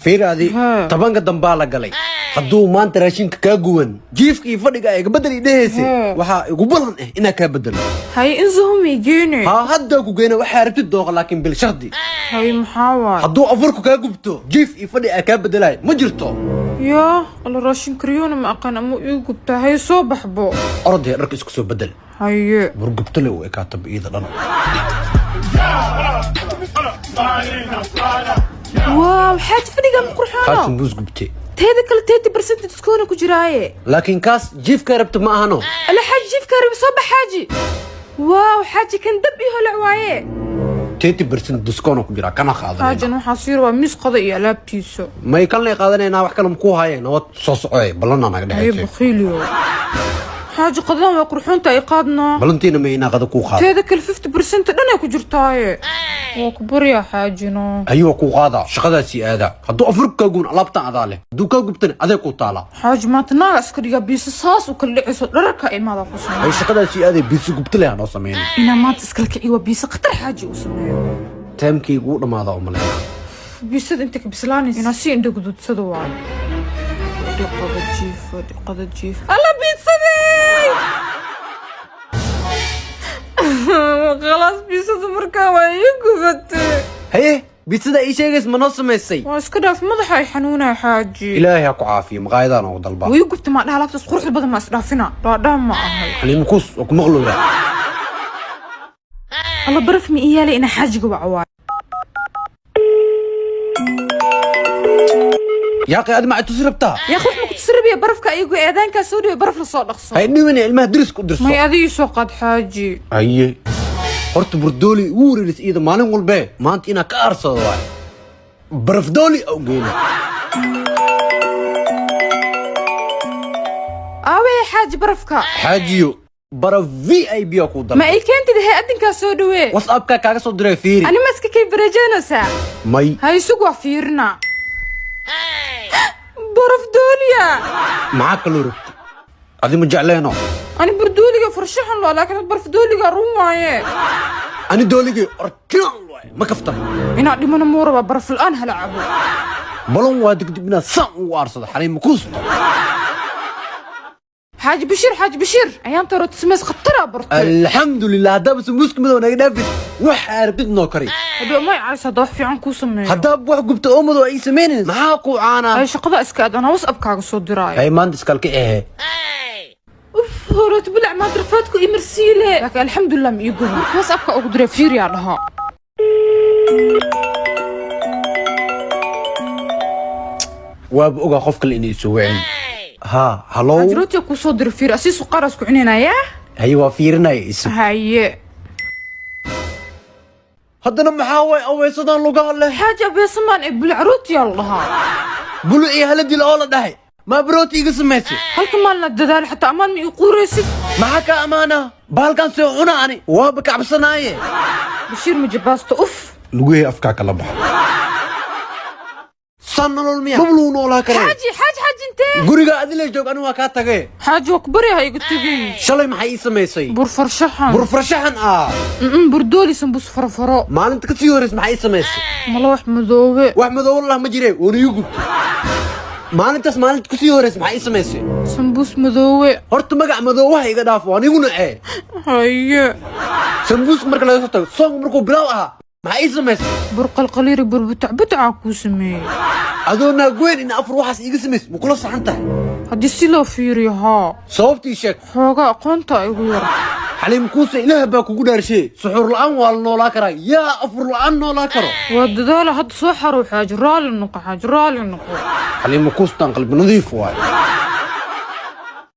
fiir adi tobanka dambaa la galay hadduu maanta raashinka kaa guwan jiifka iyo fadhiga ay bedel idheeyse waxa ugu badan inaa kaa bedelo hay inzahumi geene ha hadda ku geena waxa rabtid dooq laakiin bil shardi hay maxaa hadduu afarku kaa gubto jiif iyo fadhi ay kaa bedelay ma jirto ya alla raashin kariyona ma aqaan ama uu gubta hay soo baxbo ordee dharka isku soo bedel haye burgubta le way ka tabiida dhan واو حاج فديقة مقرحانة خاتم بوز قبتي تهدي كل 30% تسكونه كجراية لكن كاس جيف كاربت ما هنو لا حاج جيف كارب صوب حاجي واو حاجي كان دبي هالعواية 30% ديسكونو كجرا كان خاضر حاجة نو حصير وميس قضية لابتيسو ما يكون لي قادنينا wax kale ku haayeen oo soo socday balana naga dhaxay ay bukhiiliyo حاجة قدام وقرحون تايقادنا بلنتينا ما ينا قد كو خاض تهدك ال 50% دنا كجرتاي وكبر يا حاجنا ايوه كو قادا شقداسي ادا هدو افرق كغون لابتا اداله دو كا غبتن ادي كو تالا حاج ما تناغ اسكريا بيس ساس وكل عيسو دركا ايمادا قسم اي شقداسي ادي بيس غبتله انا سمين انا ما تسكلك ايوا بيس خطر حاجه وسميو تامكي ugu dhamaada umaleena بيسد انت كبسلاني انا سي عندك دود سدوا قد جيف الله بيتصدي خلاص بيصد مركا ويقفت هيه بيتصدى اي شيء ما نصميسي واسكدا في مدحي حنونه يا حاجي الهي اكو عافيه مقايدان او دلبا ويقفت ما دها لابس قرح البدن ما اسدافنا لا دام ما اهي خلي مكوس اكو مغلوله الله برف مي ايالي انا حاجي وعوار يا اخي ادمع تسربتها يا اخي ما كنت تسرب يا برفك ايغو اذانك سودي برف لصو دقسو هاي نيمني علمها درس كدرسو ما يادي سو قد حاجي اي horta burdoli uurilis ida maalin walba maanta ina ka arsado waay barafdoli oo geena awe حاج برفك حاجيو برف VIP ku dal ما اي كانت هي ادنك سو دوي WhatsApp ka kaaga soo diray fiiri انا ماسكه كي برجانسا may هاي سوق فيرنا برف دوليا معاك لو ربت ادي ما jecleeno انا بردوليا فرشحن له لكن برف دوليا رومايه ani doligay orkinan waay ma kaftan انا دمنا موربا برف الان هلعبو balon waa degdegna san u aarsado xalay ma kuusto حاج بشير ايام ترى تسمس خطره برت الحمد لله هذا بس مسك مدو naga dhaafid wax arbid noo kari هذا ما يعرس هذا في عن كوسمي هذا wax gubta oo mado ay sameeyeen maxaa ku caana اي شقده اسكاد انا وصب كاغ سو دراي ay maanta iskalka ehe اوف هورت بلع ما درفاتكو امرسيله لكن الحمد لله ما يقول بس ابكا اقدر فير يا لها waab oga qofka la inay soo wacin ha hallo اجروتي كو سو در فير اسيس قرص كو عنينا يا hay waa fiirinay is هاي haddana maxaa way aweysadan lugaha leh حاجه بيسمان ابل عروت يالله bulu iyo haladii oo la dhahay ma brooti iga sameysay halka maalna dadaal xataa amaan ma ii quuraysid maxaa ka amaana baalkan soo cuna ani waa bakacabsanaaye bashiir majabaasto uf luguhii afkaa kala baxa san nolol miya mablu noolaa kare حاجي انت guriga adile joog anigu waa kaa tagay حاجه وكبري هاي قلت لي shalay maxay ii samaysay بور فرشحان bur farshaxan ah بردولي سنبوس فرفرو maalinta ka sii horeys maxay ii samaysay ملوح مذوبه wax madow wallah ma jireen oo igu gubtay maalintaas maalinta ku sii horeys maxay ii samaysay سنبوس مذوبه horta magac madow wax iga dhaafo aniguna ee هاي sambuus marka laga soo tago song markuu bilow ahaa maxay ii samaysay برقل قليري بتع كوسمي adoo naagweyn in afar waxaas iiga samaysay ma kula saxan tahay هدي سيلو فيري ها sababtii sheeg حوغا قونتا ايغو ير xaliim kuusa ilaah baa kugu dhaarshay suxuur la'aan waa la noolaa karaa yaa afur la'aan noolaa karo ودداله هاد سو حرو حاج رالي النقو xaliim kuustan qalbi nadiif waay